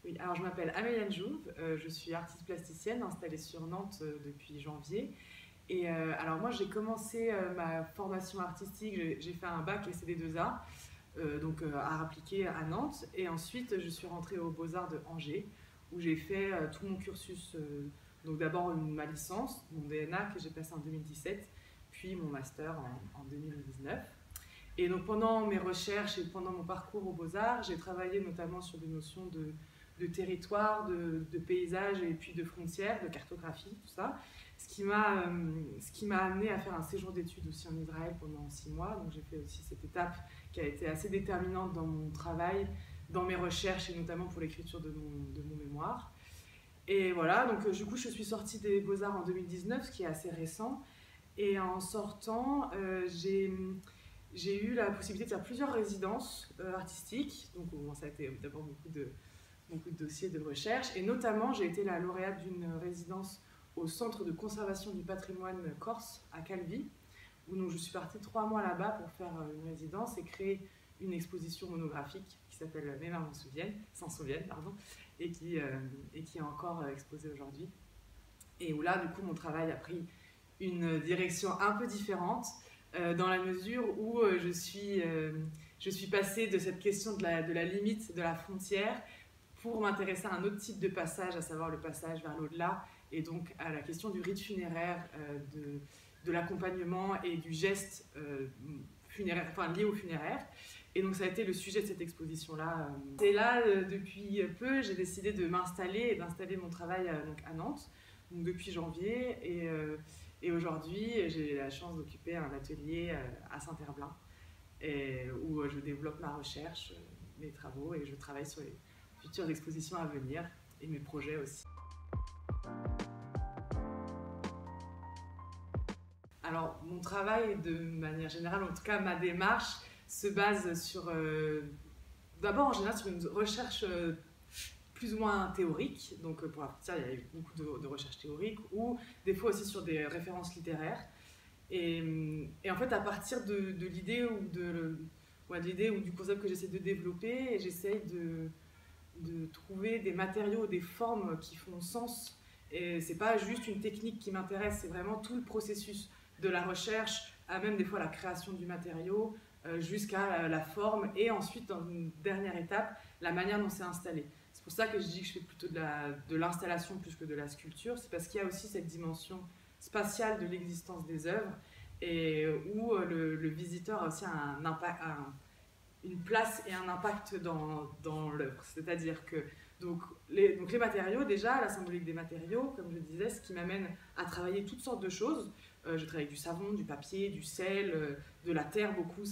Oui, alors je m'appelle Améliane Jouve, je suis artiste plasticienne installée sur Nantes depuis janvier. Alors moi j'ai commencé ma formation artistique, j'ai fait un bac SCD2A, donc art appliqué à Nantes. Et ensuite je suis rentrée aux Beaux-Arts de Angers, où j'ai fait tout mon cursus. Donc d'abord ma licence, mon DNA que j'ai passé en 2017, puis mon master en 2019. Et donc pendant mes recherches et pendant mon parcours aux Beaux-Arts, j'ai travaillé notamment sur des notions de territoire, de paysage et puis de frontières, de cartographie, tout ça. Ce qui m'a amené à faire un séjour d'études aussi en Israël pendant 6 mois. Donc j'ai fait aussi cette étape qui a été assez déterminante dans mon travail, dans mes recherches et notamment pour l'écriture de mon mémoire. Et voilà, donc du coup je suis sortie des Beaux-Arts en 2019, ce qui est assez récent. Et en sortant, j'ai eu la possibilité de faire plusieurs résidences artistiques. Donc bon, ça a été d'abord beaucoup de dossiers de recherche. Et notamment, j'ai été la lauréate d'une résidence au Centre de conservation du patrimoine corse à Calvi, où donc, je suis partie 3 mois là-bas pour faire une résidence et créer une exposition monographique qui s'appelle Mes mains s'en souviennent, pardon, et qui est encore exposée aujourd'hui. Et où là, du coup, mon travail a pris une direction un peu différente, dans la mesure où je suis passée de cette question de la limite, de la frontière, pour m'intéresser à un autre type de passage, à savoir le passage vers l'au-delà, et donc à la question du rite funéraire, de l'accompagnement et du geste funéraire, enfin, lié au funéraire. Et donc ça a été le sujet de cette exposition-là. Et là, depuis peu, j'ai décidé de m'installer et d'installer mon travail donc à Nantes, donc depuis janvier. Et aujourd'hui, j'ai la chance d'occuper un atelier à Saint-Herblain, où je développe ma recherche, mes travaux, et je travaille sur les futures expositions à venir et mes projets aussi. Alors, mon travail, de manière générale, en tout cas ma démarche, se base sur, d'abord en général, sur une recherche plus ou moins théorique. Donc, pour la partie, il y a eu beaucoup de recherches théoriques, ou des fois aussi sur des références littéraires. Et en fait, à partir de l'idée ou du concept que j'essaie de développer, j'essaie de trouver des matériaux, des formes qui font sens. Et c'est pas juste une technique qui m'intéresse, c'est vraiment tout le processus de la recherche, à même des fois la création du matériau, jusqu'à la forme, et ensuite, dans une dernière étape, la manière dont c'est installé. C'est pour ça que je dis que je fais plutôt de l'installation plus que de la sculpture, c'est parce qu'il y a aussi cette dimension spatiale de l'existence des œuvres, et où le visiteur a aussi un impact, une place et un impact dans l'œuvre. C'est-à-dire que donc les matériaux, déjà, la symbolique des matériaux, comme je disais, ce qui m'amène à travailler toutes sortes de choses. Je travaille avec du savon, du papier, du sel, de la terre beaucoup.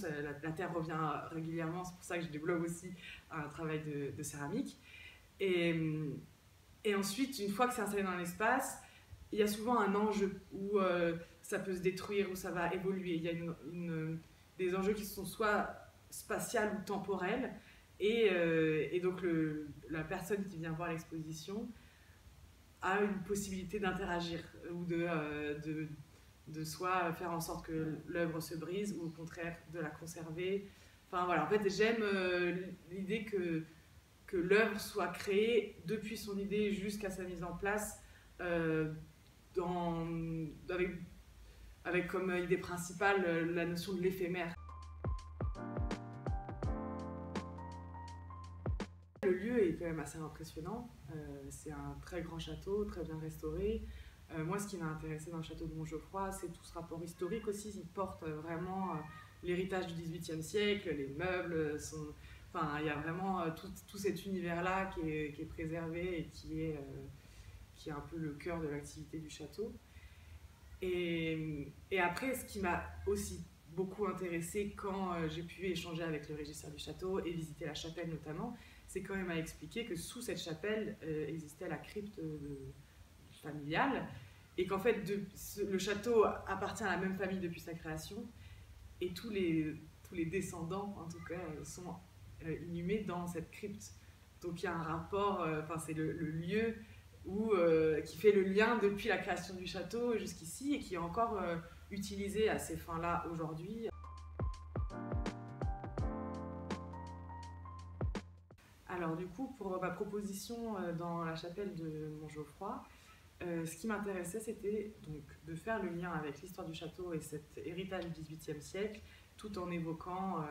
La terre revient régulièrement, c'est pour ça que je développe aussi un travail de céramique. Et ensuite, une fois que c'est installé dans l'espace, il y a souvent un enjeu où ça peut se détruire, où ça va évoluer. Il y a des enjeux qui sont soit spatiales ou temporelles. Et donc la personne qui vient voir l'exposition a une possibilité d'interagir ou de soit faire en sorte que l'œuvre se brise ou au contraire de la conserver. Enfin voilà, en fait j'aime l'idée que l'œuvre soit créée depuis son idée jusqu'à sa mise en place, avec comme idée principale la notion de l'éphémère. Le lieu est quand même assez impressionnant. C'est un très grand château, très bien restauré. Moi, ce qui m'a intéressé dans le château de Montgeoffroy, c'est tout ce rapport historique aussi. Il porte vraiment l'héritage du XVIIIe siècle, les meubles sont... Enfin, il y a vraiment tout cet univers-là qui est préservé et qui est un peu le cœur de l'activité du château. Et après, ce qui m'a aussi beaucoup intéressée quand j'ai pu échanger avec le régisseur du château et visiter la chapelle notamment, c'est quand même à expliquer que sous cette chapelle existait la crypte familiale, et qu'en fait le château appartient à la même famille depuis sa création, et tous les descendants en tout cas sont inhumés dans cette crypte. Donc il y a un rapport, c'est le lieu qui fait le lien depuis la création du château jusqu'ici, et qui est encore utilisé à ces fins-là aujourd'hui. Alors Alors du coup, pour ma proposition dans la chapelle de Montgeoffroy, ce qui m'intéressait, c'était donc de faire le lien avec l'histoire du château et cet héritage du XVIIIe siècle, tout en évoquant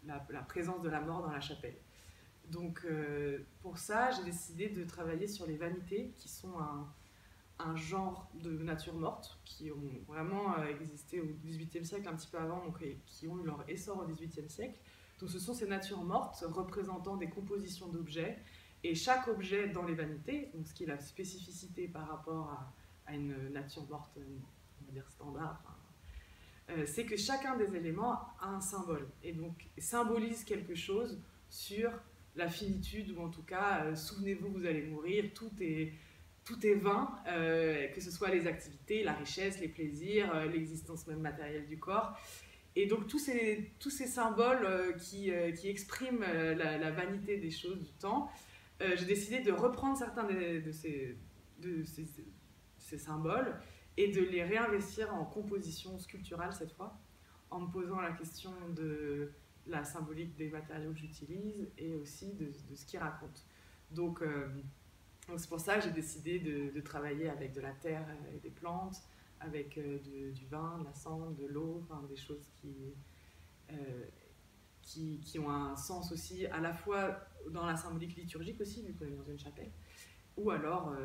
la présence de la mort dans la chapelle. Donc pour ça, j'ai décidé de travailler sur les vanités, qui sont un genre de nature morte, qui ont vraiment existé au XVIIIe siècle, un petit peu avant, donc, et qui ont eu leur essor au XVIIIe siècle. Donc ce sont ces natures mortes représentant des compositions d'objets, et chaque objet dans les vanités, donc ce qui est la spécificité par rapport à une nature morte, on va dire standard, c'est que chacun des éléments a un symbole, et donc symbolise quelque chose sur la finitude, ou en tout cas, souvenez-vous, vous allez mourir, tout est vain, que ce soit les activités, la richesse, les plaisirs, l'existence même matérielle du corps. Et donc tous ces symboles qui expriment la vanité des choses, du temps, j'ai décidé de reprendre certains de ces symboles et de les réinvestir en composition sculpturale cette fois, en me posant la question de la symbolique des matériaux que j'utilise et aussi de ce qu'ils racontent. Donc c'est pour ça que j'ai décidé de travailler avec de la terre et des plantes, avec du vin, de la cendre, de l'eau, enfin, des choses qui ont un sens aussi, à la fois dans la symbolique liturgique aussi, vu qu'on est dans une chapelle, ou alors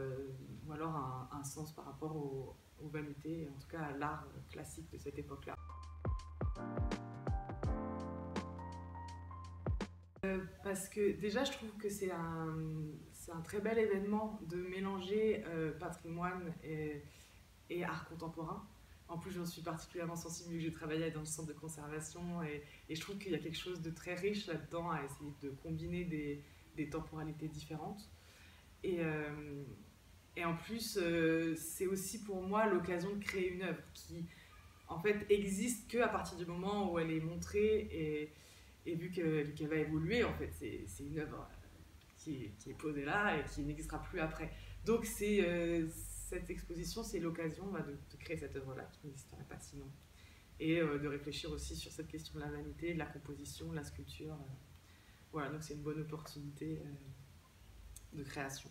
un sens par rapport aux vanités, en tout cas à l'art classique de cette époque-là. Parce que déjà, je trouve que c'est un très bel événement de mélanger patrimoine et art contemporain. En plus, j'en suis particulièrement sensible vu que j'ai travaillé dans le centre de conservation et je trouve qu'il y a quelque chose de très riche là-dedans à essayer de combiner des temporalités différentes. Et en plus, c'est aussi pour moi l'occasion de créer une œuvre qui, en fait, existe qu'à partir du moment où elle est montrée et vu qu'elle va évoluer, en fait, c'est une œuvre qui est posée là et qui n'existera plus après. Donc cette exposition, c'est l'occasion de créer cette œuvre-là qui n'existerait pas sinon. Et de réfléchir aussi sur cette question de la vanité, de la composition, de la sculpture. Voilà, donc c'est une bonne opportunité de création.